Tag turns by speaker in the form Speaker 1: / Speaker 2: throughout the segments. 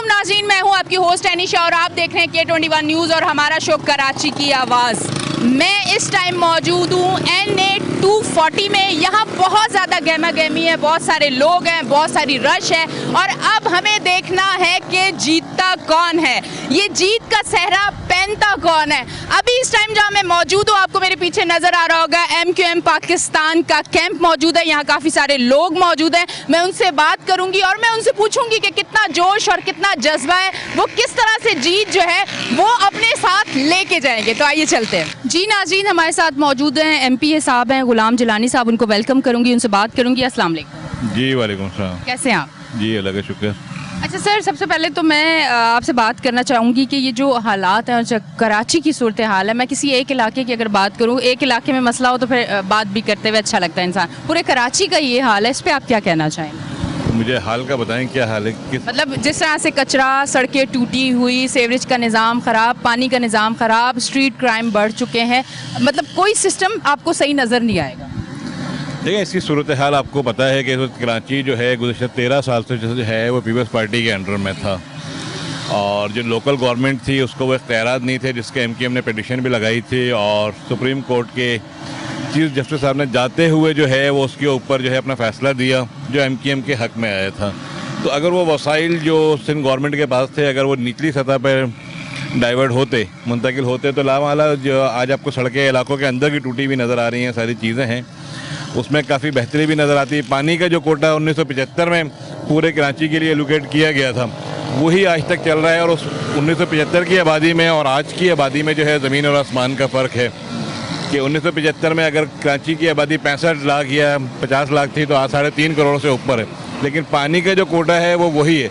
Speaker 1: वालेकुम नाज़रीन, मैं हूं आपकी होस्ट एनिशा और आप देख रहे हैं K21 न्यूज़ और हमारा शो कराची की आवाज़। मैं इस टाइम मौजूद हूं NA 240 में। यहाँ बहुत ज़्यादा गहमा गहमी है, बहुत सारे लोग हैं, बहुत सारी रश है और अब हमें देखना है कि जीतता कौन है, ये जीत का सहरा पहनता कौन है। अभी इस टाइम जहाँ मैं मौजूद हूँ, आपको मेरे पीछे नज़र आ रहा होगा MQM पाकिस्तान का कैंप मौजूद है। यहाँ काफ़ी सारे लोग मौजूद हैं। मैं उनसे बात करूँगी और मैं उनसे पूछूंगी कि कितना जोश और कितना जज्बा है, वो किस तरह से जीत जो है वो अपने साथ लेके जाएंगे। तो आइए चलते हैं। जी नाज़रीन, हमारे साथ मौजूद हैं MPA साहब हैं गुलाम जिलानी साहब, उनको वेलकम करूँगी, उनसे बात करूँगी। अस्सलाम वालेकुम।
Speaker 2: जी वालेकुम सलाम।
Speaker 1: कैसे हैं आप?
Speaker 2: जी अल्लाह का शुक्र।
Speaker 1: अच्छा सर, सबसे पहले तो मैं आपसे बात करना चाहूँगी कि ये जो हालात हैं और कराची की सूरत हाल है, मैं किसी एक इलाके की अगर बात करूँ, एक इलाके में मसला हो तो फिर बात भी करते हुए अच्छा लगता है इंसान। पूरे कराची का ये हाल है, इस पर आप क्या कहना चाहेंगे?
Speaker 2: मुझे हाल का बताएं, क्या हाल है? किस
Speaker 1: मतलब जिस तरह से कचरा, सड़कें टूटी हुई, सीवरेज का निज़ाम ख़राब, पानी का निज़ाम ख़राब, स्ट्रीट क्राइम बढ़ चुके हैं, मतलब कोई सिस्टम आपको सही नज़र नहीं आएगा।
Speaker 2: देखिए, इसकी सूरत हाल आपको पता है कि कराची जो है गुज़श्ता 13 साल से जो है वो पीपल्स पार्टी के अंडर में था और जो लोकल गवर्नमेंट थी उसको वो इख्तियारात नहीं थे, जिसके MQM ने पिटिशन भी लगाई थी और सुप्रीम कोर्ट के चीफ जस्टिस साहब ने जाते हुए जो है वो उसके ऊपर जो है अपना फ़ैसला दिया जो MQM के हक़ में आया था। तो अगर वो वसाइल जो सिंध गवर्नमेंट के पास थे, अगर वो निचली सतह पर डाइवर्ट होते, मुंतकिल होते, तो लामाला जो आज आपको सड़कें इलाकों के अंदर की टूटी हुई नज़र आ रही हैं, सारी चीज़ें हैं, उसमें काफ़ी बेहतरी भी नज़र आती है। पानी का जो कोटा 1975 में पूरे कराची के लिए एलोकेट किया गया था, वही आज तक चल रहा है और उस 1975 की आबादी में और आज की आबादी में जो है ज़मीन और आसमान का फ़र्क है कि 1975 में अगर कराची की आबादी 65 लाख या 50 लाख थी तो आज 3.5 करोड़ से ऊपर है, लेकिन पानी का जो कोटा है वो वही है।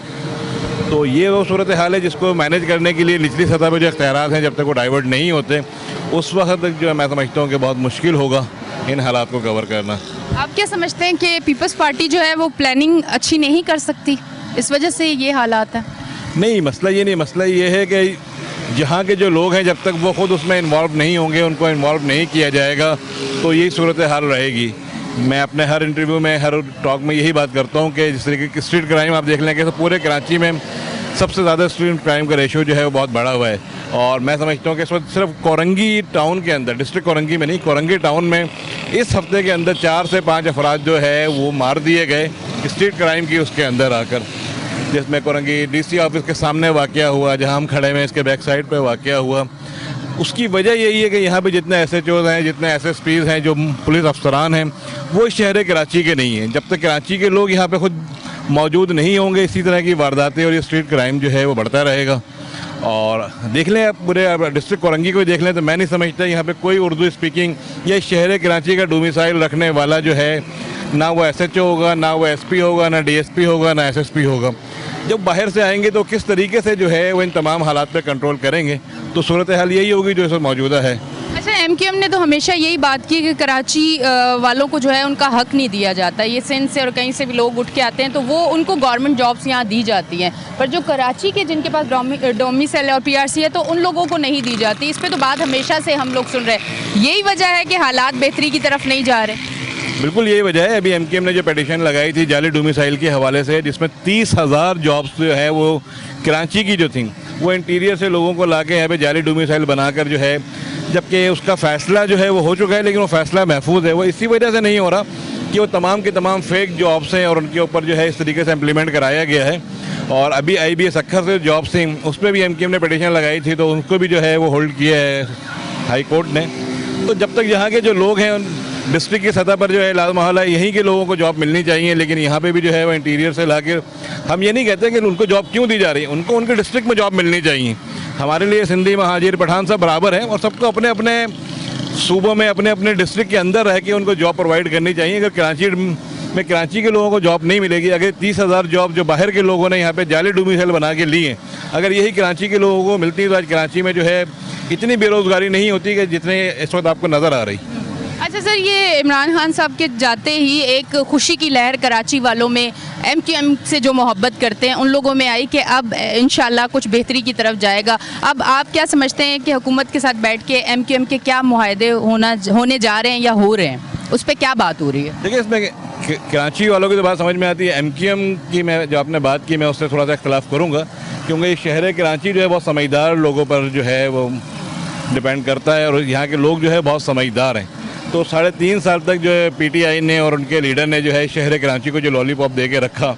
Speaker 2: तो ये वो सूरत हाल है जिसको मैनेज करने के लिए निचली सतह पर जो इख्तियारात हैं, जब तक वो डाइवर्ट नहीं होते उस वक्त तक जो है मैं समझता हूँ कि बहुत मुश्किल होगा इन हालात को कवर करना।
Speaker 1: आप क्या समझते हैं कि पीपल्स पार्टी जो है वो प्लानिंग अच्छी नहीं कर सकती, इस वजह से ये हालात है?
Speaker 2: नहीं, मसला ये नहीं, मसला ये है कि जहाँ के जो लोग हैं जब तक वो ख़ुद उसमें इन्वॉल्व नहीं होंगे, उनको इन्वॉल्व नहीं किया जाएगा, तो यही सूरत हाल रहेगी। मैं अपने हर इंटरव्यू में, हर टॉक में यही बात करता हूँ कि जिस तरीके की स्ट्रीट क्राइम आप देख लेंगे तो पूरे कराची में सबसे ज़्यादा स्ट्रीट क्राइम का रेशियो जो है वो बहुत बड़ा हुआ है और मैं समझता हूँ कि इस वक्त सिर्फ कोरंगी टाउन के अंदर, डिस्ट्रिक्ट कोरंगी में नहीं, कोरंगी टाउन में इस हफ्ते के अंदर 4 से 5 अफराद जो है वो मार दिए गए स्ट्रीट क्राइम की उसके अंदर आकर, जिसमें कोरंगी DC ऑफिस के सामने वाक़या हुआ, जहाँ हम खड़े हैं इसके बैक साइड पर वाक़या हुआ। उसकी वजह यही है कि यहाँ पे जितने SHOs हैं, जितने SSPs हैं, जो पुलिस अफसरान हैं, वो शहर कराची के नहीं हैं। जब तक कराची के लोग यहाँ पे खुद मौजूद नहीं होंगे, इसी तरह की वारदातें और ये स्ट्रीट क्राइम जो है वो बढ़ता रहेगा। और देख लें आप पूरे डिस्ट्रिक्ट कोरंगी को देख लें तो मैं नहीं समझता यहाँ पे कोई उर्दू स्पीकिंग या शहर कराची का डोमिसाइल रखने वाला जो है, ना वो SHO होगा, ना वो SP होगा, ना DSP होगा, ना SSP होगा। जब बाहर से आएंगे तो किस तरीके से जो है वो इन तमाम हालात पे कंट्रोल करेंगे, तो सूरत हाल यही होगी जो इस वक्त मौजूदा है।
Speaker 1: अच्छा, MQM ने तो हमेशा यही बात की कि कराची वालों को जो है उनका हक नहीं दिया जाता। ये सिंध से और कहीं से भी लोग उठ के आते हैं तो वो उनको गवर्नमेंट जॉब्स यहाँ दी जाती हैं, पर जो कराची के जिनके पास डोमिसाइल और PRC है तो उन लोगों को नहीं दी जाती। इस पर तो बात हमेशा से हम लोग सुन रहे हैं, यही वजह है कि हालात बेहतरी की तरफ नहीं जा रहे।
Speaker 2: बिल्कुल यही वजह है। अभी MQM ने जो पिटीशन लगाई थी जाली डोमिसाइल के हवाले से, जिसमें 30,000 जॉब्स जो है वो कराची की जो थी वो इंटीरियर से लोगों को लाके यहाँ पे जाली डोमिसाइल बनाकर जो है, जबकि उसका फ़ैसला जो है वो हो चुका है लेकिन वो फ़ैसला महफूज है, वो इसी वजह से नहीं हो रहा कि वो तमाम के तमाम फेक जॉब्स हैं और उनके ऊपर जो है इस तरीके से इम्प्लीमेंट कराया गया है। और अभी IBS अक्खर से जॉब्स थी, उस पर भी MQM ने पिटीशन लगाई थी तो उनको भी जो है वो होल्ड किया है हाई कोर्ट ने। तो जब तक यहाँ के जो लोग हैं डिस्ट्रिक्ट की सतह पर जो है लाल मोहल्ला यहीं के लोगों को जॉब मिलनी चाहिए, लेकिन यहाँ पे भी जो है वो इंटीरियर से लाकर, हम ये नहीं कहते कि उनको जॉब क्यों दी जा रही है, उनको उनके डिस्ट्रिक्ट में जॉब मिलनी चाहिए। हमारे लिए सिंधी, महाजिर, पठान सब बराबर हैं और सबको अपने अपने सूबों में, अपने अपने डिस्ट्रिक्ट के अंदर रह के उनको जॉब प्रोवाइड करनी चाहिए। अगर कराची में कराची के लोगों को जॉब नहीं मिलेगी, अगर 30,000 जॉब जो बाहर के लोगों ने यहाँ पे जाली डोमिसाइल बना के ली हैं, अगर यही कराची के लोगों को मिलती तो आज कराची में जो है इतनी बेरोज़गारी नहीं होती कि जितने इस वक्त आपको नज़र आ रही।
Speaker 1: अच्छा सर, ये इमरान खान साहब के जाते ही एक खुशी की लहर कराची वालों में, MQM से जो मोहब्बत करते हैं उन लोगों में आई कि अब इंशाल्लाह कुछ बेहतरी की तरफ जाएगा। अब आप क्या समझते हैं कि हुकूमत के साथ बैठ के MQM के क्या मुआहदे होने जा रहे हैं या हो रहे हैं, उस पर क्या बात हो रही है?
Speaker 2: देखिए, इसमें कराची वालों की तो बात समझ में आती है। एमक्यूएम की मैं जो आपने बात की, मैं उससे थोड़ा सा इख्तलाफ करूँगा, क्योंकि शहर कराची जो है बहुत समझदार लोगों पर जो है वो डिपेंड करता है, और यहाँ के लोग जो है बहुत समझदार हैं। तो 3.5 साल तक जो है पीटीआई ने और उनके लीडर ने जो है शहर कराची को जो लॉलीपॉप दे के रखा,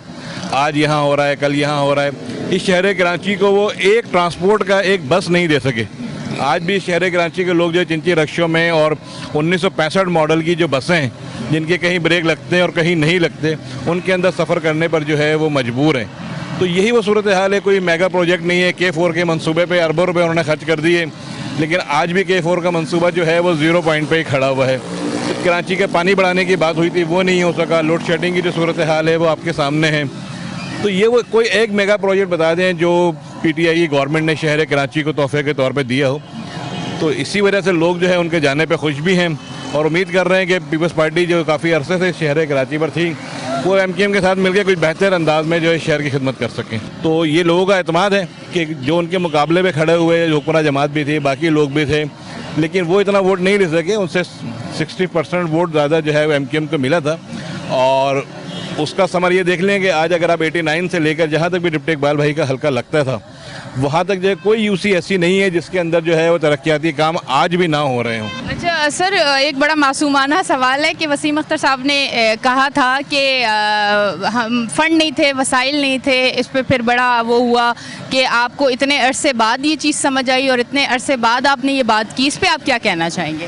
Speaker 2: आज यहाँ हो रहा है, कल यहाँ हो रहा है, इस शहर कराची को वो एक ट्रांसपोर्ट का एक बस नहीं दे सके। आज भी शहर कराची के लोग जो चिंची रक्शों में और 1965 मॉडल की जो बसें हैं, जिनके कहीं ब्रेक लगते हैं और कहीं नहीं लगते, उनके अंदर सफ़र करने पर जो है वो मजबूर हैं। तो यही वो सूरत हाल है। कोई मेगा प्रोजेक्ट नहीं है। K4 के मंसूबे पे अरबों रुपए उन्होंने खर्च कर दिए, लेकिन आज भी K4 का मंसूबा जो है वो 0 पॉइंट पे ही खड़ा हुआ है। तो कराची के पानी बढ़ाने की बात हुई थी, वो नहीं हो सका। लोड शेडिंग की जो सूरत हाल है वो आपके सामने है। तो ये वो कोई एक मेगा प्रोजेक्ट बता दें जो पीटीआई की गवर्नमेंट ने शहर कराची को तोहफे के तौर पे दिया हो। तो इसी वजह से लोग जो है उनके जाने पे खुश भी हैं और उम्मीद कर रहे हैं कि पीपल्स पार्टी जो काफ़ी अरसे से शहर कराची पर थी, वो एमक्यूएम के साथ मिलकर कुछ बेहतर अंदाज में जो है शहर की खिदमत कर सकें। तो ये लोगों का एतमाद है कि जो उनके मुकाबले में खड़े हुए हुक्मरान जमात भी थी, बाकी लोग भी थे, लेकिन वो इतना वोट नहीं ले सके। उनसे 60% वोट ज़्यादा जो है वो एमक्यूएम को मिला था। और उसका समर ये देख लें कि आज अगर आप 89 से लेकर जहाँ तक भी डिप्टी इकबाल भाई का हल्का लगता था, वहाँ तक जो है कोई यूसी ऐसी नहीं है जिसके अंदर जो है वो तरक्याती काम आज भी ना हो रहे हों।
Speaker 1: अच्छा सर, एक बड़ा मासूमाना सवाल है कि वसीम अख्तर साहब ने कहा था कि हम फंड नहीं थे, वसाइल नहीं थे। इस पे फिर बड़ा वो हुआ कि आपको इतने अरसे बाद ये चीज़ समझ आई और इतने अरसे बाद आपने ये बात की। इस पे आप क्या कहना चाहेंगे?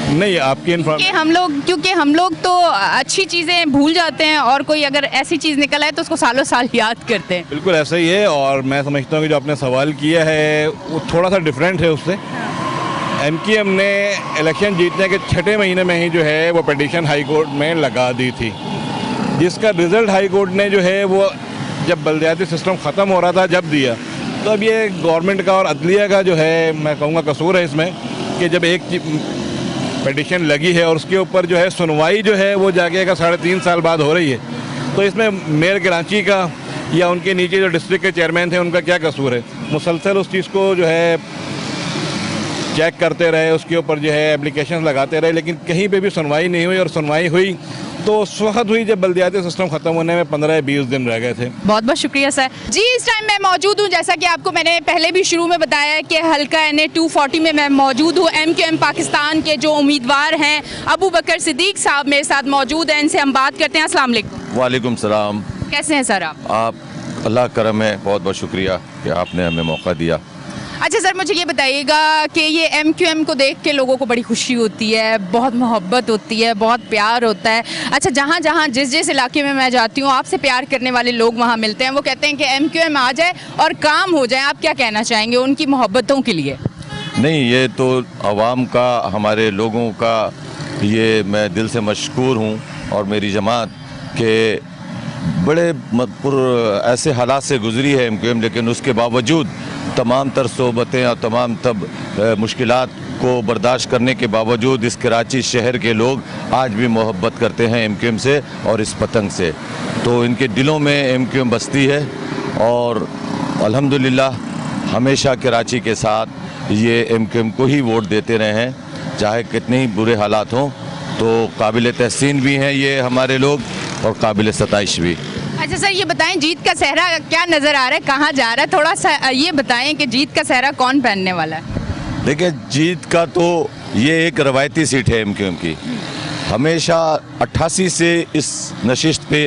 Speaker 2: नहीं, आपकी
Speaker 1: क्योंकि हम लोग तो अच्छी चीज़ें भूल जाते हैं और कोई अगर ऐसी चीज़ निकल आए तो उसको सालों साल याद करते हैं।
Speaker 2: बिल्कुल ऐसा ही है। और मैं समझता हूँ कि जो आपने सवाल किया है वो थोड़ा सा डिफरेंट है उससे। एमक्यूएम ने इलेक्शन जीतने के 6ठे महीने में ही जो है वो पिटीशन हाई कोर्ट में लगा दी थी, जिसका रिज़ल्ट हाई कोर्ट ने जो है वो जब बल्दियाती सिस्टम ख़त्म हो रहा था जब दिया। तो अब ये गवर्नमेंट का और अदलिया का जो है मैं कहूँगा कसूर है इसमें कि जब एक पिटीशन लगी है और उसके ऊपर जो है सुनवाई जो है वो जाके का 3.5 साल बाद हो रही है, तो इसमें मेयर कराची का या उनके नीचे जो डिस्ट्रिक्ट के चेयरमैन थे उनका क्या कसूर है? मुसलसल उस चीज़ को जो है चेक करते रहे, उसके ऊपर जो है एप्लीकेशन लगाते रहे, लेकिन कहीं पे भी सुनवाई नहीं हुई। और सुनवाई हुई तो उस वक्त हुई जब बल्दियाती सिस्टम ख़त्म होने में 15-20 दिन रह गए थे।
Speaker 1: बहुत बहुत शुक्रिया सर जी। इस टाइम मैं मौजूद हूँ, जैसा कि आपको मैंने पहले भी शुरू में बताया कि हल्का NA 240 में मैं मौजूद हूँ। एमक्यूएम पाकिस्तान के जो उम्मीदवार हैं अबू बकर सिद्दीक साहब मेरे साथ मौजूद हैं, इनसे हम बात करते हैं। अस्सलाम वालेकुम।
Speaker 3: वालेकुम सलाम।
Speaker 1: कैसे हैं सर आप?
Speaker 3: अल्लाह करम है, बहुत बहुत शुक्रिया कि आपने हमें मौका दिया।
Speaker 1: अच्छा सर, मुझे ये बताइएगा कि ये एमक्यूएम को देख के लोगों को बड़ी खुशी होती है, बहुत मोहब्बत होती है, बहुत प्यार होता है। अच्छा, जहाँ जहाँ जिस इलाके में मैं जाती हूँ आपसे प्यार करने वाले लोग वहाँ मिलते हैं, वो कहते हैं कि एमक्यूएम आ जाए और काम हो जाए। आप क्या कहना चाहेंगे उनकी मोहब्बतों के लिए?
Speaker 3: नहीं, ये तो आवाम का, हमारे लोगों का, ये मैं दिल से मशकूर हूँ और मेरी जमात के बड़े ऐसे हालात से गुजरी है एमक्यूएम, लेकिन उसके बावजूद तमाम तर सोबतें और तमाम तब मुश्किलात को बर्दाश्त करने के बावजूद इस कराची शहर के लोग आज भी मोहब्बत करते हैं एमक्यूएम से और इस पतंग से। तो इनके दिलों में एमक्यूएम बसती है और अल्हम्दुलिल्लाह हमेशा कराची के साथ ये एमक्यूएम को ही वोट देते रहे हैं, चाहे कितने ही बुरे हालात हों। तो काबिल तहसीन भी हैं ये हमारे लोग और काबिल सताइश भी।
Speaker 1: अच्छा सर, ये बताएं जीत का सेहरा क्या नज़र आ रहा है, कहाँ जा रहा है? थोड़ा सा ये बताएं कि जीत का सेहरा कौन पहनने वाला है?
Speaker 3: देखिए, जीत का तो ये एक रवायती सीट है एमक्यूएम की। हमेशा 88 से इस नशिस्त पे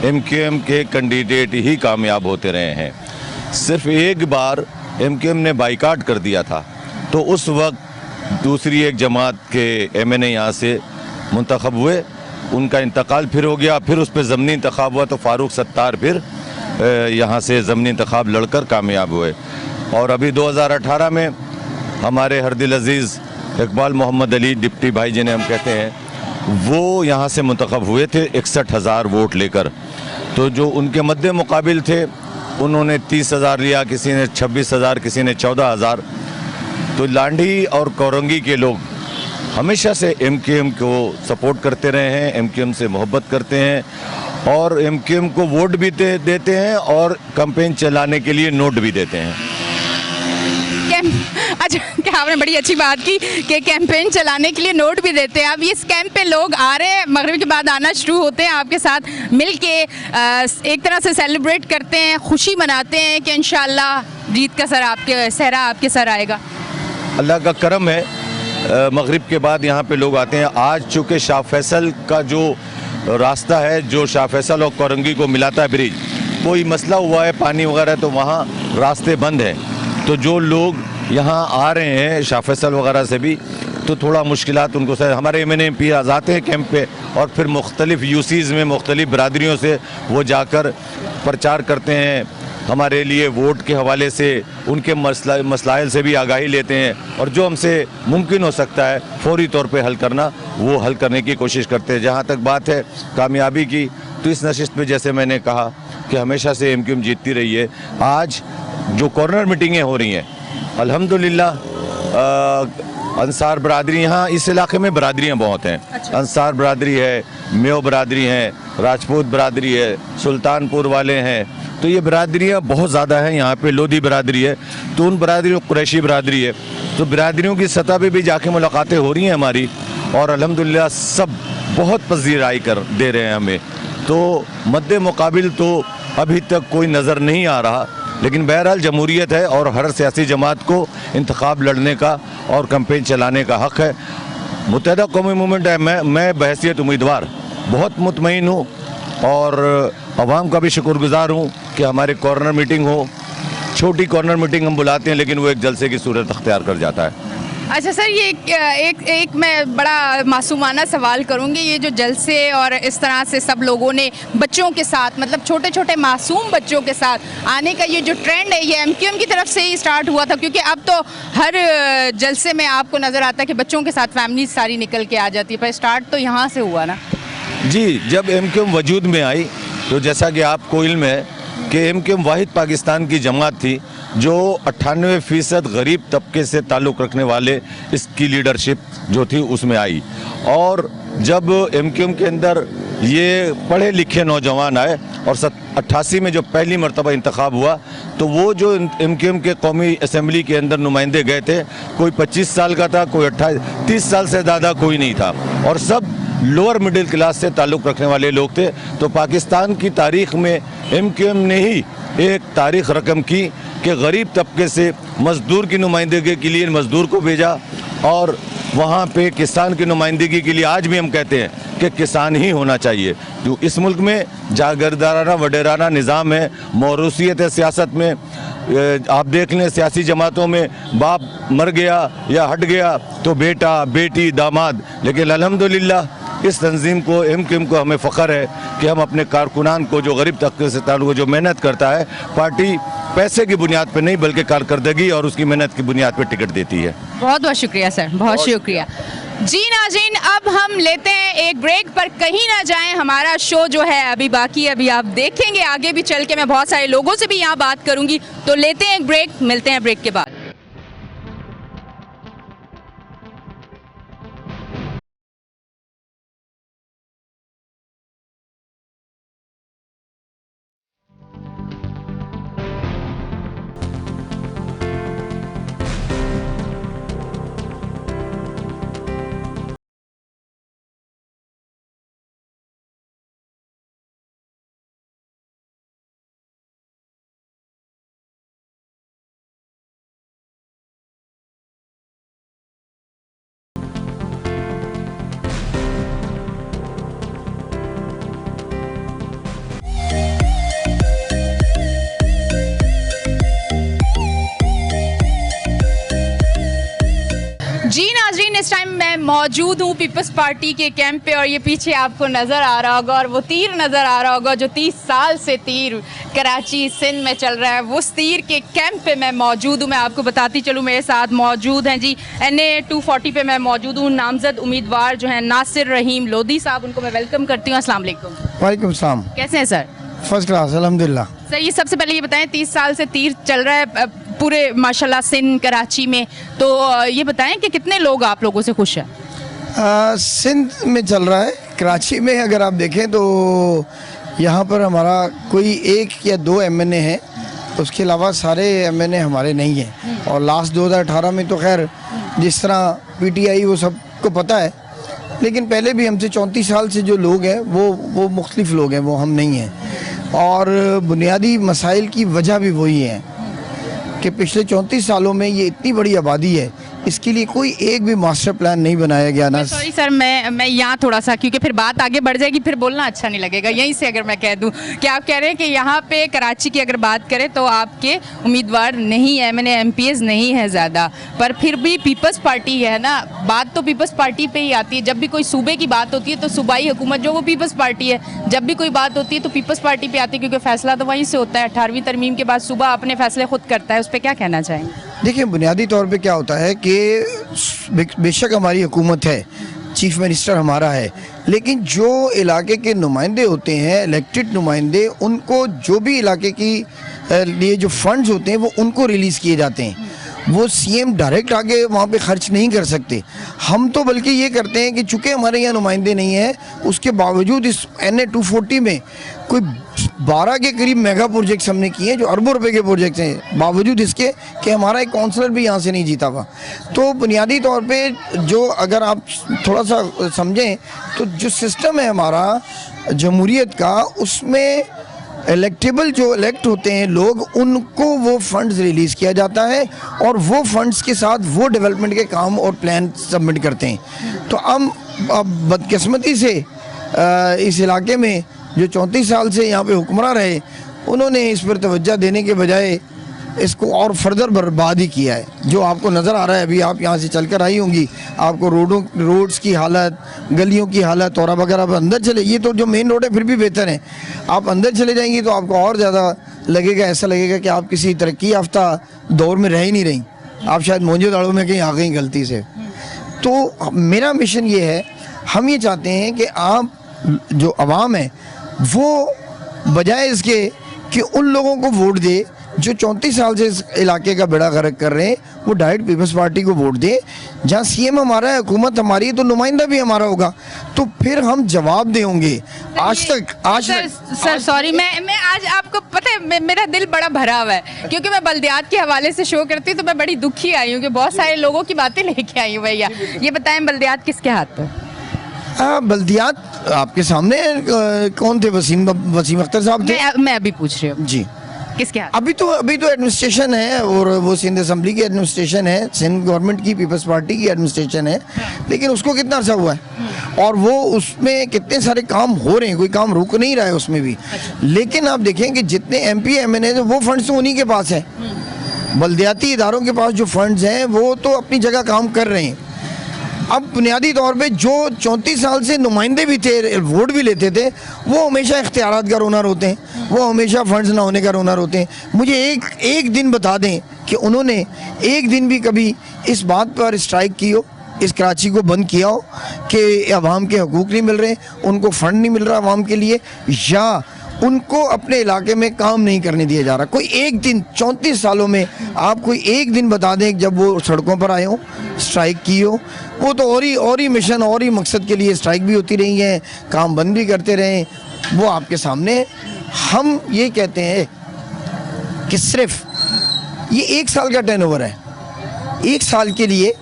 Speaker 3: एमक्यूएम के कैंडिडेट ही कामयाब होते रहे हैं। सिर्फ एक बार एमक्यूएम ने बाइकाट कर दिया था, तो उस वक्त दूसरी एक जमात के MNA यहाँ से मुंतखब हुए, उनका इंतकाल फिर हो गया, फिर उस पर ज़मनी इंतखाब हुआ तो फ़ारूक सत्तार फिर यहाँ से ज़मनी इंतखाब लड़कर कामयाब हुए। और अभी 2018 में हमारे हरदिल अज़ीज़ इकबाल मोहम्मद अली डिप्टी भाई जिन्हें हम कहते हैं, वो यहाँ से मुंतखब हुए थे 61,000 वोट लेकर। तो जो उनके मद्दे मुकाबिल थे उन्होंने 30,000 लिया, किसी ने 26,000, किसी ने 14,000। तो लांडी और कोरंगी के लोग हमेशा से एमक्यूएम को सपोर्ट करते रहे हैं, एमक्यूएम से मोहब्बत करते हैं और एमक्यूएम को वोट भी देते हैं और कैंपेन चलाने के लिए नोट भी देते हैं।
Speaker 1: अच्छा, क्या आपने बड़ी अच्छी बात की कि कैंपेन चलाने के लिए नोट भी देते हैं। अब इस कैंप पे लोग आ रहे हैं, मगरिब के बाद आना शुरू होते हैं, आपके साथ मिल के एक तरह से सेलिब्रेट करते हैं, खुशी मनाते हैं कि इंशाल्लाह जीत का सहरा आपके सर आएगा।
Speaker 3: अल्लाह का करम है, मगरिब के बाद यहाँ पे लोग आते हैं। आज चूँकि शाह फैसल का जो रास्ता है, जो शाह फैसल और कोरंगी को मिलाता है ब्रिज, कोई मसला हुआ है पानी वगैरह, तो वहाँ रास्ते बंद हैं। तो जो लोग यहाँ आ रहे हैं शाह फैसल वगैरह से भी, तो थोड़ा मुश्किलात उनको से हमारे MNMP आते हैं कैंप पे, और फिर मुख्तलिफ यूसीज़ में मुख्तलिफ बरादरियों से वो जाकर प्रचार करते हैं। हमारे लिए वोट के हवाले से उनके मसलाइल से भी आगाही लेते हैं, और जो हमसे मुमकिन हो सकता है फौरी तौर पे हल करना, वो हल करने की कोशिश करते हैं। जहाँ तक बात है कामयाबी की, तो इस नशिस्त में जैसे मैंने कहा कि हमेशा से MQM जीतती रही है। आज जो कॉर्नर मीटिंगें हो रही हैं, अल्हम्दुलिल्लाह अंसार बरादरी, यहाँ इस इलाके में बरादरियाँ बहुत हैं।
Speaker 1: अच्छा।
Speaker 3: अंसार बरादरी है, मेयो बरादरी है, राजपूत बरादरी है, सुल्तानपुर वाले हैं, तो ये बरादरियाँ बहुत ज़्यादा हैं। यहाँ पे लोधी बरादरी है, तो उन बरादरियों, कुरैशी बरादरी है, तो बरादरियों की सतह पे भी जाके मुलाकातें हो रही हैं हमारी, और अल्हम्दुलिल्लाह सब बहुत पजीराई कर दे रहे हैं हमें। तो मद्दे मुकाबिल तो अभी तक कोई नज़र नहीं आ रहा, लेकिन बहरहाल जमहूरियत है और हर सियासी जमात को इंतखाब लड़ने का और कैंपेन चलाने का हक़ है। मुत्तहिदा कौमी मूवमेंट है, मैं बहैसियत उम्मीदवार बहुत मुतमईन हूँ, और अवाम का भी शुक्रगुजार हूँ कि हमारे कॉर्नर मीटिंग हो, छोटी कॉर्नर मीटिंग हम बुलाते हैं, लेकिन वो एक जलसे की सूरत अख्तियार कर जाता है।
Speaker 1: अच्छा सर, ये एक मैं बड़ा मासूमाना सवाल करूंगी, ये जो जलसे और इस तरह से सब लोगों ने बच्चों के साथ, मतलब छोटे छोटे मासूम बच्चों के साथ आने का ये जो ट्रेंड है, ये MQM की तरफ से ही स्टार्ट हुआ था? क्योंकि अब तो हर जलसे में आपको नज़र आता है कि बच्चों के साथ फैमिली सारी निकल के आ जाती है, पर स्टार्ट तो यहाँ से हुआ ना?
Speaker 3: जी, जब MQM वजूद में आई, तो जैसा कि आपको इल्म है कि MQM वाहिद पाकिस्तान की जमात थी जो 98% गरीब तबके से ताल्लुक़ रखने वाले इसकी लीडरशिप जो थी उसमें आई। और जब MQM के अंदर ये पढ़े लिखे नौजवान आए और 88 में जो पहली मरतबा इंतखाब हुआ, तो वो जो MQM के कौमी असम्बली के अंदर नुमाइंदे गए थे, कोई 25 साल का था, कोई 30 साल से ज़्यादा कोई नहीं था, और सब लोअर मिडिल क्लास से ताल्लुक़ रखने वाले लोग थे। तो पाकिस्तान की तारीख़ में MQM ने ही एक तारीख़ रकम की कि गरीब तबके से मज़दूर की नुमाइंदगी के लिए मज़दूर को भेजा, और वहाँ पे किसान की नुमाइंदगी के लिए आज भी हम कहते हैं कि किसान ही होना चाहिए। जो इस मुल्क में जागीरदाराना वडेराना निज़ाम है, मौरूसियत है सियासत में। आप देख लें सियासी जमातों में बाप मर गया या हट गया तो बेटा बेटी दामाद, लेकिन अल्हम्दुलिल्लाह इस तंजीम को MQM को हमें फ़ख्र है कि हम अपने कारकुनान को, जो गरीब तबके से ताल्लुक़, जो मेहनत करता है, पार्टी पैसे की बुनियाद पर नहीं बल्कि कारकर्दगी और उसकी मेहनत की बुनियाद पर टिकट देती है।
Speaker 1: बहुत बहुत शुक्रिया सर, बहुत शुक्रिया। जी नाज़रीन, अब हम लेते हैं एक ब्रेक, पर कहीं ना जाएं, हमारा शो जो है अभी बाकी है, अभी आप देखेंगे आगे भी चल के। मैं बहुत सारे लोगों से भी यहाँ बात करूँगी, तो लेते हैं एक ब्रेक, मिलते हैं ब्रेक के बाद। जी नाज़रीन, इस टाइम मैं मौजूद हूँ पीपल्स पार्टी के कैंप पे, और ये पीछे आपको नज़र आ रहा होगा और वो तीर नज़र आ रहा होगा जो 30 साल से तीर कराची सिंध में चल रहा है, उस तीर के कैंप पे मैं मौजूद हूँ। मैं आपको बताती चलूँ, मेरे साथ मौजूद हैं जी NA 240 पे मैं मौजूद हूँ नामजद उम्मीदवार जो हैं नासिर रहीम लोधी साहब, उनको मैं वेलकम करती हूँ। अस्सलाम वालेकुम।
Speaker 4: वालेकुम सलाम।
Speaker 1: कैसे हैं सर?
Speaker 4: फर्स्ट क्लास अल्हम्दुलिल्लाह।
Speaker 1: सर, ये सबसे पहले ये बताएं, 30 साल से तीर चल रहा है पूरे माशाल्लाह सिंध कराची में, तो ये बताएं कि कितने लोग आप लोगों से खुश हैं?
Speaker 4: सिंध में चल रहा है, कराची में अगर आप देखें तो यहाँ पर हमारा कोई 1 या 2 MNA हैं उसके अलावा सारे एमएनए हमारे नहीं हैं। और लास्ट 2018 में तो खैर जिस तरह पीटीआई वो सबको पता है, लेकिन पहले भी हमसे 34 साल से जो लोग हैं वो मुख्तलिफ लोग हैं, वो हम नहीं हैं। और बुनियादी मसाइल की वजह भी वही है कि पिछले 34 सालों में ये इतनी बड़ी आबादी है, इसके लिए कोई एक भी मास्टर प्लान नहीं बनाया गया ना।
Speaker 1: सॉरी सर, मैं यहाँ थोड़ा सा, क्योंकि फिर बात आगे बढ़ जाएगी, फिर बोलना अच्छा नहीं लगेगा। यहीं से अगर मैं कह दूँ कि आप कह रहे हैं कि यहाँ पे कराची की अगर बात करें तो आपके उम्मीदवार नहीं है, मैंने एमपीएस नहीं है ज़्यादा, पर फिर भी पीपल्स पार्टी है ना, बात तो पीपल्स पार्टी पे ही आती है। जब भी कोई सूबे की बात होती है तो सूबाई हुकूमत जो वो पीपल्स पार्टी है, जब भी कोई बात होती है तो पीपल्स पार्टी पे आती है, क्योंकि फैसला तो वहीं से होता है। 18वीं तरमीम के बाद सूबा अपने फैसले खुद करता है, उस पर क्या कहना चाहेंगे?
Speaker 4: देखिए, बुनियादी तौर पे क्या होता है कि बेशक हमारी हुकूमत है, चीफ मिनिस्टर हमारा है, लेकिन जो इलाके के नुमाइंदे होते हैं, इलेक्टेड नुमाइंदे, उनको जो भी इलाके की लिए जो फंड्स होते हैं वो उनको रिलीज़ किए जाते हैं। वो सीएम डायरेक्ट आके वहाँ पे खर्च नहीं कर सकते। हम तो बल्कि ये करते हैं कि चूँकि हमारे यहाँ नुमाइंदे नहीं हैं, उसके बावजूद इस NA 240 में कोई 12 के करीब मेगा प्रोजेक्ट्स हमने किए हैं जो अरबों रुपए के प्रोजेक्ट्स हैं, बावजूद इसके कि हमारा एक काउंसलर भी यहाँ से नहीं जीता हुआ। तो बुनियादी तौर पे जो अगर आप थोड़ा सा समझें तो जो सिस्टम है हमारा जमहूरियत का, उसमें इलेक्टेबल जो इलेक्ट होते हैं लोग, उनको वो फंड्स रिलीज़ किया जाता है और वो फंड्स के साथ वो डेवलपमेंट के काम और प्लान सबमिट करते हैं। तो अब बदकिस्मती से इस इलाके में जो 34 साल से यहाँ पे हुक्मरान रहे, उन्होंने इस पर तवज्जो देने के बजाय इसको और फर्दर बर्बाद ही किया है। जो आपको नज़र आ रहा है, अभी आप यहाँ से चलकर आई होंगी, आपको रोड्स की हालत, गलियों की हालत, और अब अगर आप अंदर चले, ये तो जो मेन रोड है फिर भी बेहतर है, आप अंदर चले जाएंगी तो आपको और ज़्यादा लगेगा, ऐसा लगेगा कि आप किसी तरक्की याफ्ता दौर में रह ही नहीं रही, आप शायद मोंजे-दाड़ों में कहीं आ गई गलती से। तो मेरा मिशन ये है, हम ये चाहते हैं कि आप जो अवाम है वो बजाय इसके कि उन लोगों को वोट दे जो 34 साल से इस इलाके का बेड़ा गर्क कर रहे हैं, वो डायरेक्ट पीपल्स पार्टी को वोट दे। जहाँ सीएम हमारा है, हुकूमत हमारी है, तो नुमाइंदा भी हमारा होगा, तो फिर हम जवाब देंगे। आज
Speaker 1: सर सॉरी, मैं आज आपको पता है मेरा दिल बड़ा भरा हुआ है, क्योंकि मैं बल्दियात के हवाले से शो करती हूँ, तो मैं बड़ी दुखी आई हूँ कि बहुत सारे लोगों की बातें लेके आई हूँ। भैया ये बताएं, बल्दियात किसके हाथ पर?
Speaker 4: बल्दियात आपके सामने कौन थे? वसीम अख्तर साहब थे।
Speaker 1: मैं अभी पूछ रही हूँ
Speaker 4: जी,
Speaker 1: किसके हाथ?
Speaker 4: अभी तो एडमिनिस्ट्रेशन है, और वो सिंध असम्बली की एडमिनिस्ट्रेशन है, सिंध गवर्नमेंट की, पीपल्स पार्टी की एडमिनिस्ट्रेशन है, लेकिन उसको कितना अर्सा हुआ है और वो उसमें कितने सारे काम हो रहे हैं, कोई काम रुक नहीं रहा है उसमें भी। लेकिन आप देखें कि जितने MP MNA वो फंड्स तो उन्हीं के पास है, बल्दियाती इदारों के पास जो फंड्स हैं वो तो अपनी जगह काम कर रहे हैं। अब बुनियादी तौर पे जो 34 साल से नुमाइंदे भी थे, वोट भी लेते थे, वो हमेशा इख्तियारात का रोनर होते हैं, वो हमेशा फंड्स ना होने का रोनर होते हैं। मुझे एक दिन बता दें कि उन्होंने एक दिन भी कभी इस बात पर स्ट्राइक की हो, इस कराची को बंद किया हो कि अवाम के हकूक़ नहीं मिल रहे, उनको फ़ंड नहीं मिल रहा अवाम के लिए, या उनको अपने इलाके में काम नहीं करने दिया जा रहा। कोई एक दिन 34 सालों में आप कोई एक दिन बता दें जब वो सड़कों पर आए हो, स्ट्राइक की हो। वो तो और ही मिशन, और ही मकसद के लिए स्ट्राइक भी होती रही हैं, काम बंद भी करते रहे, वो आपके सामने। हम ये कहते हैं कि सिर्फ ये 1 साल का टर्नओवर है। 1 साल के लिए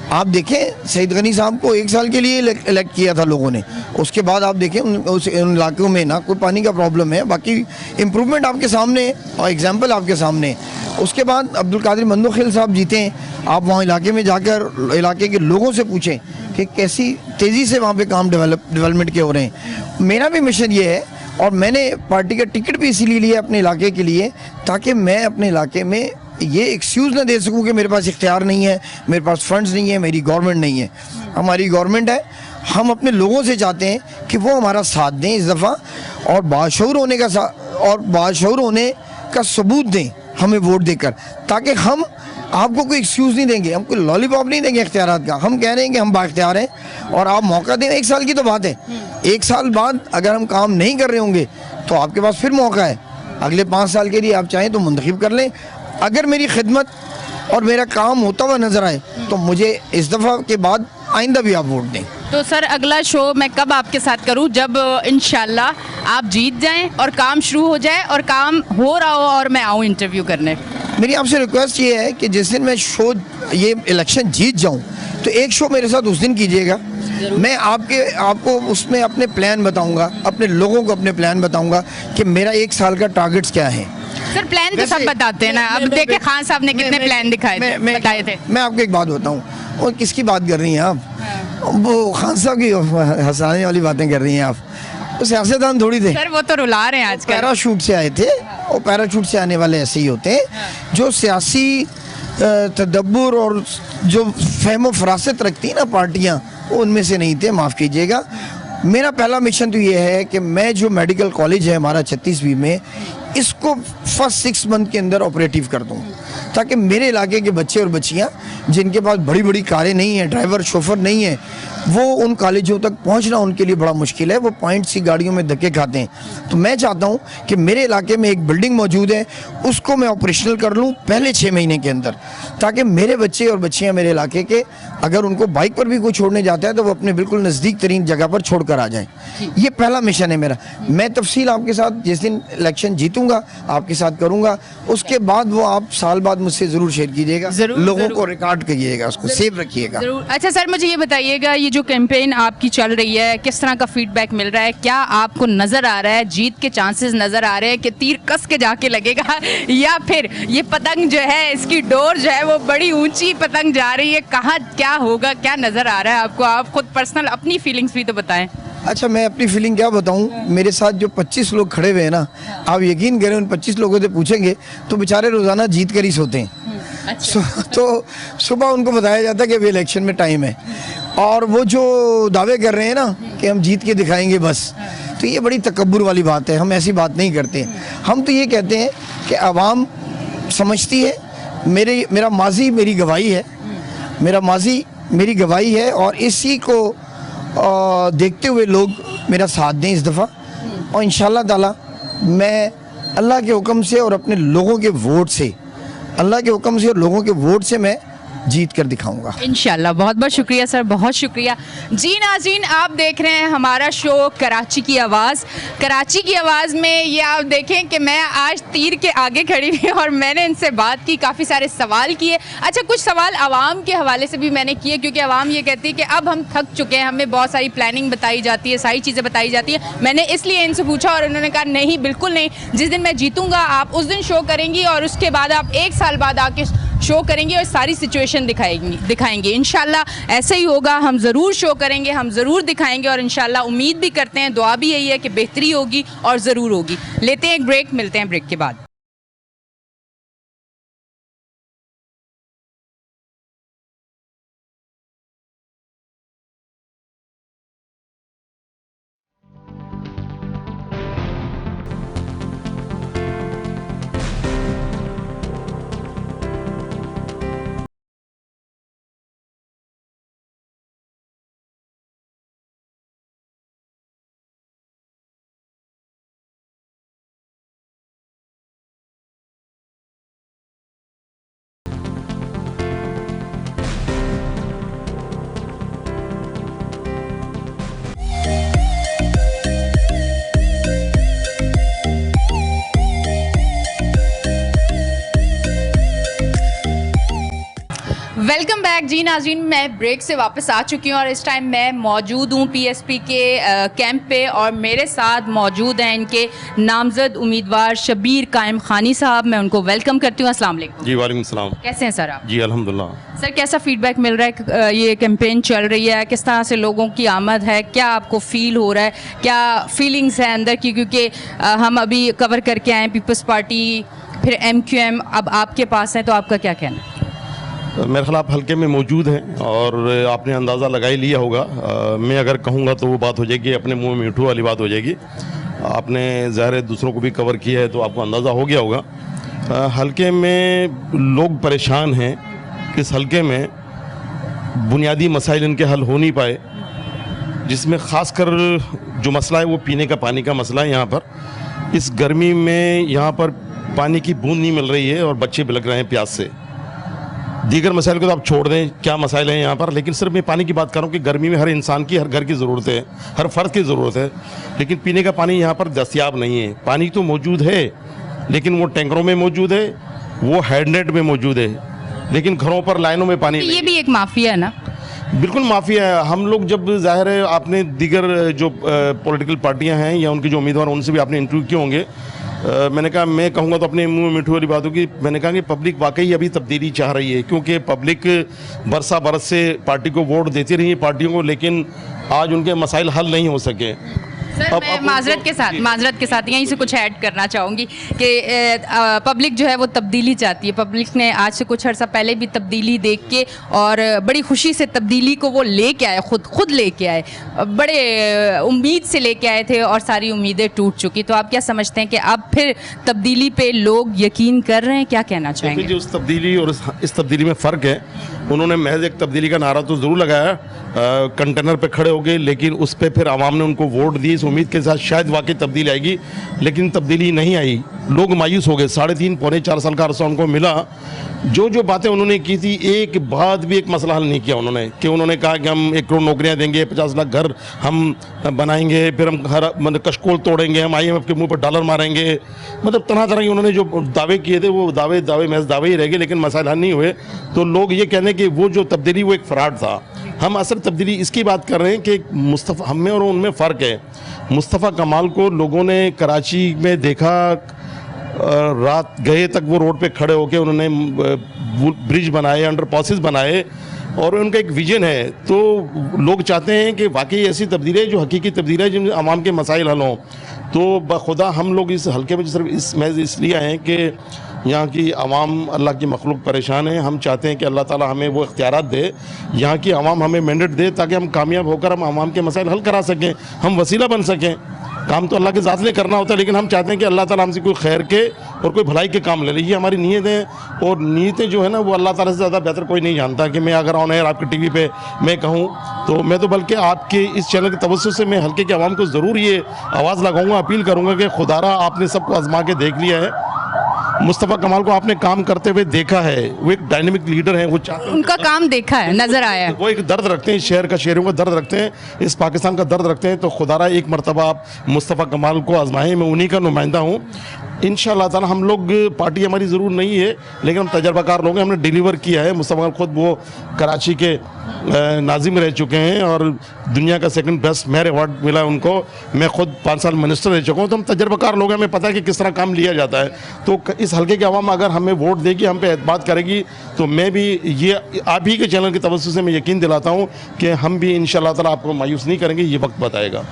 Speaker 4: आप देखें, सईद गनी साहब को 1 साल के लिए इलेक्ट किया था लोगों ने, उसके बाद आप देखें उन इलाकों में ना कोई पानी का प्रॉब्लम है, बाकी इम्प्रूवमेंट आपके सामने है और एग्जाम्पल आपके सामने है। उसके बाद अब्दुल कादिर मंदोखिल साहब जीते हैं, आप वहाँ इलाके में जाकर इलाके के लोगों से पूछें कि कैसी तेज़ी से वहाँ पे काम डेवलपमेंट के हो रहे हैं। मेरा भी मिशन ये है, और मैंने पार्टी का टिकट भी इसीलिए लिया अपने इलाके के लिए, ताकि मैं अपने इलाके में ये एक्सक्यूज़ ना दे सकूं कि मेरे पास इख्तियार नहीं है, मेरे पास फंड्स नहीं है, मेरी गवर्नमेंट नहीं है। हमारी गवर्नमेंट है, हम अपने लोगों से चाहते हैं कि वो हमारा साथ दें इस दफ़ा, और बाशऊर होने का सबूत दें हमें वोट देकर, ताकि हम आपको कोई एक्सक्यूज़ नहीं देंगे, हम कोई लॉलीपॉप नहीं देंगे इख्तियारात का। हम कह रहे हैं कि हम बाइख्तियार हैं और आप मौका दें। 1 साल की तो बात है, 1 साल बाद अगर हम काम नहीं कर रहे होंगे तो आपके पास फिर मौका है, अगले 5 साल के लिए आप चाहें तो मुंतखब कर लें। अगर मेरी खिदमत और मेरा काम होता हुआ नज़र आए तो मुझे इस दफ़ा के बाद आइंदा भी आप वोट दें।
Speaker 1: तो सर अगला शो मैं कब आपके साथ करूं? जब इंशाल्लाह आप जीत जाएं और काम शुरू हो जाए और काम हो रहा हो और मैं आऊँ इंटरव्यू करने।
Speaker 4: मेरी आपसे रिक्वेस्ट ये है कि जिस दिन मैं शो ये इलेक्शन जीत जाऊं तो एक शो मेरे साथ उस दिन कीजिएगा। मैं आपको उसमें अपने प्लान बताऊंगा, अपने लोगों को अपने प्लान बताऊंगा कि मेरा 1 साल का टारगेट्स क्या है।
Speaker 1: सर प्लान तो सब बताते हैं ना। अब देखिए खान साहब ने कितने प्लान दिखाए थे, बताए थे।
Speaker 4: मैं आपको एक बात बताऊं, और किसकी बात कर रही हैं आप? वो खान साहब की हंसाने वाली बातें कर रही हैं आप। वो सियासतदान थोड़ी थे
Speaker 1: सर, वो तो रुला रहे हैं आजकल।
Speaker 4: पैराशूट से आए थे, और पैराशूट से आने वाले ऐसे ही होते हैं जो सियासी तदब्बुर और जो फहम फरासत रखती हैं ना पार्टियां, वो उनमें से नहीं थे, माफ़ कीजिएगा। मेरा पहला मिशन तो ये है कि मैं जो मेडिकल कॉलेज है हमारा 36वीं में, इसको फर्स्ट 6 मंथ के अंदर ऑपरेटिव कर दूँ, ताकि मेरे इलाके के बच्चे और बच्चियाँ जिनके पास बड़ी बड़ी कारें नहीं हैं, ड्राइवर शोफर नहीं है, वो उन कॉलेजों तक पहुंचना उनके लिए बड़ा मुश्किल है। वो पॉइंट सी गाड़ियों में धक्के खाते हैं। तो मैं चाहता हूं कि मेरे इलाके में एक बिल्डिंग मौजूद है, उसको मैं ऑपरेशनल कर लूं पहले 6 महीने के अंदर, ताकि मेरे बच्चे और बच्चियां मेरे इलाके के अगर उनको बाइक पर भी कोई छोड़ने जाता है तो वो अपने बिल्कुल नज़दीक तरीन जगह पर छोड़ कर आ जाए। ये पहला मिशन है मेरा। मैं तफसील आपके साथ जिस दिन इलेक्शन जीतूंगा आपके साथ करूँगा, उसके बाद वो आप साल बाद मुझसे ज़रूर शेयर कीजिएगा, लोगों को रिकॉर्ड करिएगा, उसको सेव रखिएगा।
Speaker 1: अच्छा सर, मुझे ये बताइएगा, ये जो कैंपेन आपकी चल रही है, किस तरह का फीडबैक मिल रहा है? क्या आपको नजर आ रहा है, जीत के चांसेस नजर आ रहे हैं कि तीर कस के जाके लगेगा, या फिर ये पतंग जो है, इसकी डोर जो है वो बड़ी ऊंची पतंग जा रही है? कहाँ क्या होगा, क्या नजर आ रहा है आपको? आप खुद पर्सनल अपनी फीलिंग्स भी तो बताएं।
Speaker 4: अच्छा, मैं अपनी फीलिंग क्या बताऊं? मेरे साथ जो 25 लोग खड़े हुए हैं ना, आप यकीन करें, उन 25 लोगों से पूछेंगे तो बेचारे रोजाना जीत कर ही सोते हैं। तो सुबह उनको बताया जाता है कि अभी इलेक्शन में टाइम है, और वो जो दावे कर रहे हैं ना कि हम जीत के दिखाएंगे बस, तो ये बड़ी तकब्बुर वाली बात है। हम ऐसी बात नहीं करते। हम तो ये कहते हैं कि आवाम समझती है, मेरा माजी मेरी गवाही है, मेरा माजी मेरी गवाही है, और इसी को देखते हुए लोग मेरा साथ दें इस दफ़ा, और इंशाअल्लाह ताला मैं अल्लाह के हुक्म से और अपने लोगों के वोट से, अल्लाह के हुक्म से और लोगों के वोट से मैं जीत कर दिखाऊंगा
Speaker 1: इंशाल्लाह। बहुत बहुत शुक्रिया सर, बहुत शुक्रिया। जी नाज़रीन, आप देख रहे हैं हमारा शो कराची की आवाज़। कराची की आवाज़ में ये आप देखें कि मैं आज तीर के आगे खड़ी हुई और मैंने इनसे बात की, काफ़ी सारे सवाल किए। अच्छा, कुछ सवाल आवाम के हवाले से भी मैंने किए, क्योंकि आवाम ये कहती है कि अब हम थक चुके हैं, हमें बहुत सारी प्लानिंग बताई जाती है, सारी चीज़ें बताई जाती है। मैंने इसलिए इनसे पूछा और उन्होंने कहा नहीं, बिल्कुल नहीं, जिस दिन मैं जीतूँगा आप उस दिन शो करेंगी, और उसके बाद आप 1 साल बाद आके शो करेंगे और सारी सिचुएशन दिखाएंगे। इंशाल्लाह ऐसे ही होगा, हम ज़रूर शो करेंगे, हम ज़रूर दिखाएंगे, और इंशाल्लाह उम्मीद भी करते हैं, दुआ भी यही है कि बेहतरी होगी और ज़रूर होगी। लेते हैं एक ब्रेक, मिलते हैं ब्रेक के बाद। वेलकम बैक जी नाज़रीन, मैं ब्रेक से वापस आ चुकी हूँ और इस टाइम मैं मौजूद हूँ पीएसपी के कैंप पे, और मेरे साथ मौजूद हैं इनके नामजद उम्मीदवार शबीर कायम खानी साहब। मैं उनको वेलकम करती हूँ। अस्सलाम वालेकुम।
Speaker 5: जी वालेकुम सलाम।
Speaker 1: कैसे हैं सर आप?
Speaker 5: जी अल्हम्दुलिल्लाह।
Speaker 1: सर कैसा फीडबैक मिल रहा है? ये कैंपेन चल रही है, किस तरह से लोगों की आमद है, क्या आपको फील हो रहा है, क्या फीलिंग्स है अंदर की? क्योंकि हम अभी कवर करके आए पीपल्स पार्टी, फिर MQM, अब आपके पास है, तो आपका क्या कहना है?
Speaker 5: मेरे ख्याल आप हल्के में मौजूद हैं और आपने अंदाज़ा लगा ही लिया होगा। मैं अगर कहूँगा तो वो बात हो जाएगी, अपने मुंह में मीठू वाली बात हो जाएगी। आपने ज़ाहिर है दूसरों को भी कवर किया है तो आपको अंदाज़ा हो गया होगा। हल्के में लोग परेशान हैं कि इस हल्के में बुनियादी मसाइल इनके हल हो नहीं पाए, जिसमें ख़ासकर जो मसला है वो पीने का पानी का मसला है। यहाँ पर इस गर्मी में यहाँ पर पानी की बूंद नहीं मिल रही है और बच्चे बिलक रहे हैं प्यास से। दीगर मसाइल को तो आप छोड़ दें, क्या मसाइल हैं यहाँ पर, लेकिन सिर्फ मैं पानी की बात कर रहा हूँ कि गर्मी में हर इंसान की, हर घर की ज़रूरत है, हर फर्द की ज़रूरत है, लेकिन पीने का पानी यहाँ पर दस्तयाब नहीं है। पानी तो मौजूद है, लेकिन वो टैंकरों में मौजूद है, वो हेडनेट में मौजूद है, लेकिन घरों पर लाइनों में पानी
Speaker 1: ये भी एक माफिया है ना?
Speaker 5: बिल्कुल माफिया है। हम लोग जब ज़ाहिर है आपने दीगर जो पॉलिटिकल पार्टियां हैं या उनके जो उम्मीदवार उनसे भी आपने इंटरव्यू किए होंगे, मैंने कहा, मैं कहूँगा तो अपने मुंह में मिठू वाली बात होगी, मैंने कहा कि पब्लिक वाकई अभी तब्दीली चाह रही है, क्योंकि पब्लिक बरसा बरस से पार्टी को वोट देती रही है पार्टियों को, लेकिन आज उनके मसाइल हल नहीं हो सके।
Speaker 1: सर मैं माजरत के साथ यहीं से कुछ ऐड करना चाहूँगी कि पब्लिक जो है वो तब्दीली चाहती है। पब्लिक ने आज से कुछ अर्सा पहले भी तब्दीली देख के और बड़ी खुशी से तब्दीली को वो लेके आए, खुद लेके आए, बड़े उम्मीद से लेके आए थे और सारी उम्मीदें टूट चुकी। तो आप क्या समझते हैं कि अब फिर तब्दीली पे लोग यकीन कर रहे हैं? क्या कहना चाहेंगे?
Speaker 5: जो उस तब्दीली और इस तब्दीली में फ़र्क है, उन्होंने महज एक तब्दीली का नारा तो ज़रूर लगाया, कंटेनर पे खड़े हो गए, लेकिन उस पर फिर आवाम ने उनको वोट दिए इस उम्मीद के साथ शायद वाकई तब्दीली आएगी, लेकिन तब्दीली नहीं आई। लोग मायूस हो गए। 3.5 पौने 4 साल का अरसा उनको मिला। जो बातें उन्होंने की थी, एक बात भी एक मसला हल नहीं किया उन्होंने, कि उन्होंने कहा कि हम 1 करोड़ नौकरियां देंगे, 50 लाख घर हम बनाएंगे, फिर हम हर मतलब कशकोल तोड़ेंगे, हम IMF के मुंह पर डॉलर मारेंगे, मतलब तरह तरह के उन्होंने जो दावे किए थे वो दावे महज दावे ही रह गए, लेकिन मसाइल हल नहीं हुए। तो लोग ये कहने कि वो जो तब्दीली वो एक फ्रॉड था। हम असल तब्दीली इसकी बात कर रहे हैं कि मुस्तफ़ा, हम में और उनमें फ़र्क है। मुस्तफ़ा कमाल को लोगों ने कराची में देखा, रात गए तक वो रोड पे खड़े होकर उन्होंने ब्रिज बनाए, अंडरपासेस बनाए, और उनका एक विजन है। तो लोग चाहते हैं कि वाकई ऐसी तब्दीली है जो हकीकी तब्दीली है, जिनमें आवाम के मसाइल हल हों। तो बखुदा हम लोग इस हल्के में सिर्फ इसलिए आए हैं कि यहाँ की आवाम, अल्लाह की मखलूक परेशान है। हम चाहते हैं कि अल्लाह ताला हमें वो इख्तियारात दे, यहाँ की आवाम हमें मैंडेट दे, ताकि हम कामयाब होकर हम आवाम के मसाइल हल करा सकें, हम वसीला बन सकें। काम तो अल्लाह के ज़ात ने करना होता है, लेकिन हम चाहते हैं कि अल्लाह ताला हमसे कोई खैर के और कोई भलाई के काम ले ले। ये हमारी नीयत है, और नीयतें जो है ना वो अल्लाह ताला से ज़्यादा बेहतर कोई नहीं जानता। कि मैं अगर ऑन एयर आपके टीवी पे मैं कहूँ, तो मैं तो बल्कि आपके इस चैनल के तवज्जो से मैं हल्के के आवाम को ज़रूर ये आवाज़ लगाऊंगा, अपील करूँगा कि खुदारा आपने सबको आजमा के देख लिया है। मुस्तफ़ा कमाल को आपने काम करते हुए देखा है, वो एक डायनेमिक लीडर हैं, वो
Speaker 1: उनका काम देखा है, नजर आया है।
Speaker 5: वो एक दर्द रखते हैं, इस शहर का, शहरों का दर्द रखते हैं, इस पाकिस्तान का दर्द रखते हैं। तो खुदारा एक मरतबा आप मुस्तफ़ा कमाल को आजमाएं, मैं उन्हीं का नुमाइंदा हूँ। इंशाअल्लाह ताला हम लोग, पार्टी हमारी ज़रूर नहीं है, लेकिन हम तजर्बाकार लोग हैं, हमने डिलीवर किया है। मुस्तफ़ा कमाल खुद वो कराची के नाजिम रह चुके हैं और दुनिया का 2nd बेस्ट मेयर अवार्ड मिला उनको। मैं खुद 5 साल मिनिस्टर रह चुका हूँ। तो हम तजर्बाकार लोग हैं, हमें पता है कि किस तरह काम लिया जाता है। तो इस हल्के के अवाम अगर हमें वोट देगी, हम पे एतमाद करेगी, तो मैं भी ये आप ही के चैनल की तवज्जो से मैं यकीन दिलाता हूँ कि हम भी इंशाअल्लाह ताला आपको मायूस नहीं करेंगे, ये वक्त बताएगा।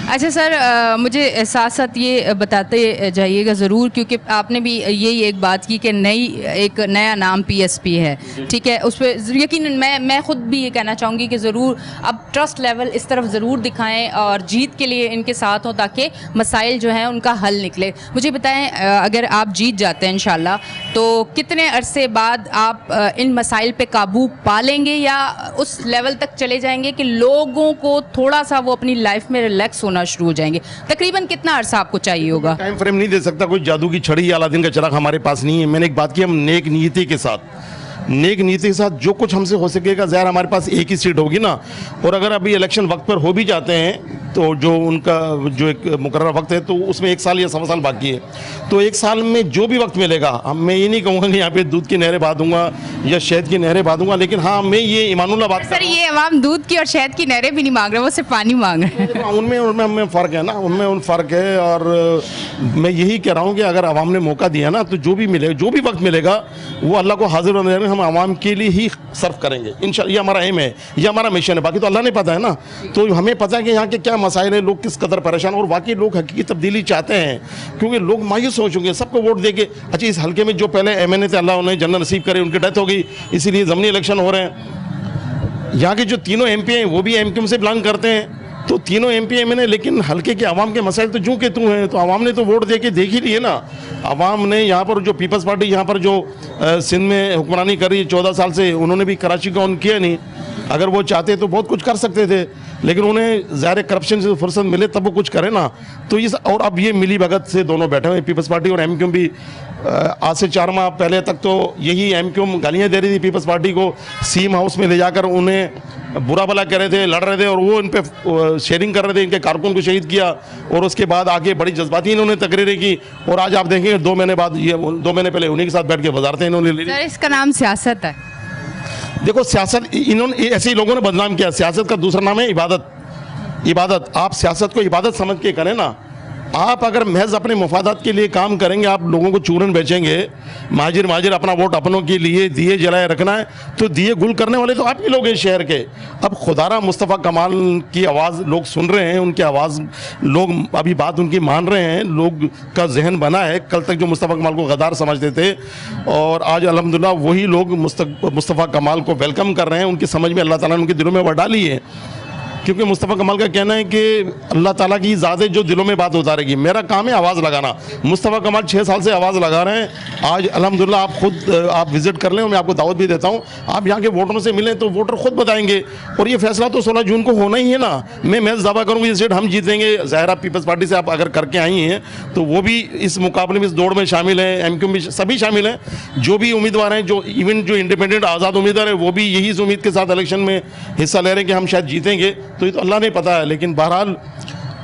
Speaker 1: अच्छा सर, मुझे साथ साथ ये बताते जाइएगा ज़रूर, क्योंकि आपने भी यही एक बात की कि एक नया नाम PSP है, ठीक है, उस पर यकीन मैं खुद भी ये कहना चाहूँगी कि ज़रूर अब ट्रस्ट लेवल इस तरफ ज़रूर दिखाएं और जीत के लिए इनके साथ हों, ताकि मसाइल जो हैं उनका हल निकले। मुझे बताएं, अगर आप जीत जाते हैं इंशाल्लाह, तो कितने अरसे बाद आप इन मसाइल पे काबू पा लेंगे, या उस लेवल तक चले जाएंगे कि लोगों को थोड़ा सा वो अपनी लाइफ में रिलैक्स होना शुरू हो जाएंगे? तकरीबन कितना अरसा आपको चाहिए होगा?
Speaker 5: टाइम फ्रेम नहीं दे सकता, कोई जादू की छड़ी या अलादीन का चिराग हमारे पास नहीं है। मैंने एक बात की, हम नेक नीयति के साथ जो कुछ हमसे हो सकेगा, ज़ाहिर हमारे पास एक ही सीट होगी ना, और अगर अभी इलेक्शन वक्त पर हो भी जाते हैं, तो जो उनका जो एक मुकर्रर वक्त है, तो उसमें 1 साल या 1.25 साल बाकी है। तो 1 साल में जो भी वक्त मिलेगा, मैं ये नहीं कहूँगा कि यहाँ पे दूध की नहरें बहा दूंगा या शहद की नहरें बहा दूंगा, लेकिन हाँ, मैं ये ईमानुल्लाह बात
Speaker 1: सर, ये अवाम दूध की और शहद की नहरें भी नहीं मांग रहे, वो सिर्फ पानी मांग रहे हैं।
Speaker 5: उनमें फ़र्क है ना, उनमें फ़र्क है। और मैं यही कह रहा हूँ कि अगर आवाम ने मौका दिया ना, तो जो भी वक्त मिलेगा, वो अल्लाह को हाजिर होने देंगे, हम आवाम के लिए ही सर्व करेंगे इंशाअल्लाह। ये हमारा एम है, ये हमारा मिशन है, बाकी तो अल्लाह ने पता है ना। तो हमें पता है कि यहाँ के क्या मसाइल है, लोग किस कदर परेशान, और वाकई लोग हकीकी तब्दीली चाहते हैं, क्योंकि लोग मायूस हो चुके हैं। सबको वोट देके, अच्छा इस हल्के में जो पहले MNA थे, अल्लाह उन्हें जन्नत नसीब करे, उनकी डेथ हो गई, इसीलिए ज़मीनी इलेक्शन हो रहे हैं। यहाँ के जो तीनों MP हैं, वो भी MQM से बिलोंग करते हैं। तो तीनों MP MNA, लेकिन हल्के के आवाम के मसाइल तो जूं के तू हैं। तो आवाम ने तो वोट दे के देख ही लिए ना। आवाम ने यहाँ पर जो पीपल्स पार्टी यहाँ पर जो सिंध में हुक्मरानी कर रही है 14 साल से, उन्होंने भी कराची का ऑन किया नहीं। अगर वो चाहते तो बहुत कुछ कर सकते थे, लेकिन उन्हें ज़ाहिर करप्शन से फुर्सत मिले तब वो कुछ करे ना। तो इस और अब ये मिली भगत से दोनों बैठे हुए पीपल्स पार्टी और एमक्यूएम भी। आज से 4 माह पहले तक तो यही एमक्यूएम गालियाँ दे रही थी पीपल्स पार्टी को, सीएम हाउस में ले जाकर उन्हें बुरा भला कर रहे थे, लड़ रहे थे, और वो इन पे शेयरिंग कर रहे थे, इनके कारकुन को शहीद किया, और उसके बाद आगे बड़ी जज्बाती इन्होंने तकरीरें की। और आज आप देखेंगे 2 महीने बाद, ये 2 महीने पहले उन्हीं के साथ बैठ के वजारतें इन्होंने ली।
Speaker 1: सर इसका नाम सियासत है।
Speaker 5: देखो सियासत, इन्होंने ऐसे ही लोगों ने बदनाम किया। सियासत का दूसरा नाम है इबादत। इबादत, आप सियासत को इबादत समझ के करें ना। आप अगर महज अपने मुफादात के लिए काम करेंगे, आप लोगों को चूरन बेचेंगे, माजिर अपना वोट अपनों के लिए दिए जलाए रखना है, तो दिए गुल करने वाले तो आप ही लोग हैं शहर के। अब खुदारा मुस्तफ़ा कमाल की आवाज़ लोग सुन रहे हैं, उनकी आवाज़ लोग अभी बात उनकी मान रहे हैं, लोग का जहन बना है। कल तक जो मुस्तफ़ा कमाल को गद्दार समझते थे, और आज अल्हम्दुलिल्लाह वही लोग मुस्तफ़ा कमाल को वेलकम कर रहे हैं। उनकी समझ में अल्लाह ताला ने उनके दिलों में बढ़ा ली है, क्योंकि मुस्तफ़ा कमाल का कहना है कि अल्लाह ताला की ज़ात जो दिलों में बात उतारेगी। मेरा काम है आवाज़ लगाना। मुस्तफ़ा कमाल 6 साल से आवाज़ लगा रहे हैं। आज अल्हम्दुलिल्लाह आप खुद आप विज़िट कर लें, मैं आपको दावत भी देता हूँ। आप यहाँ के वोटरों से मिलें तो वोटर खुद बताएंगे, और ये फैसला तो 16 जून को होना ही है ना। मैं दावा करूँगी ये सीट हम जीतेंगे। ज़ाहिर पीपल्स पार्टी से आप अगर करके आई हैं तो वो भी इस मुकाबले में, इस दौड़ में शामिल है। एमक्यूएम भी सभी शामिल हैं, जो भी उम्मीदवार हैं, जो इवन जो इंडिपेंडेंट आज़ाद उम्मीदवार है, वो भी यही इस उम्मीद के साथ इलेक्शन में हिस्सा ले रहे हैं कि हम शायद जीतेंगे। तो ये तो अल्लाह ने पता है, लेकिन बहरहाल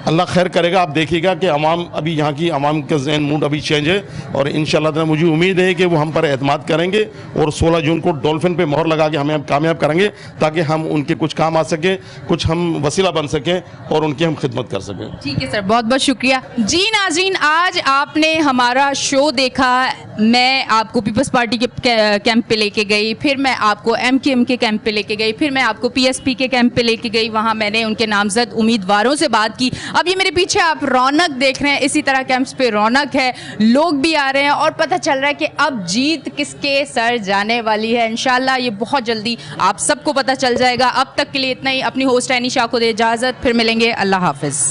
Speaker 5: अल्लाह खैर करेगा। आप देखिएगा कि अवाम, अभी यहाँ की अवाम का जहन मूड अभी चेंज है, और इंशाअल्लाह ताला मुझे उम्मीद है कि वो हम पर एतमाद करेंगे, और 16 जून को डॉल्फिन पे मोहर लगा के हमें कामयाब करेंगे, ताकि हम उनके कुछ काम आ सके, कुछ हम वसीला बन सकें, और उनकी हम खिदमत कर सकें।
Speaker 1: ठीक है सर, बहुत बहुत शुक्रिया। जी नाज़रीन, आज आपने हमारा शो देखा। मैं आपको पीपल्स पार्टी के कैंप पे लेके गई, फिर मैं आपको एमक्यूएम के कैंप पे लेके गई, फिर मैं आपको पीएसपी के कैंप पे लेके गई। वहाँ मैंने उनके नामजद उम्मीदवारों से बात की। अब ये मेरे पीछे आप रौनक देख रहे हैं, इसी तरह कैंप्स पे रौनक है, लोग भी आ रहे हैं, और पता चल रहा है कि अब जीत किसके सर जाने वाली है। इंशाल्लाह ये बहुत जल्दी आप सबको पता चल जाएगा। अब तक के लिए इतना ही। अपनी होस्ट एनिशा को दे इजाज़त, फिर मिलेंगे। अल्लाह हाफिज़।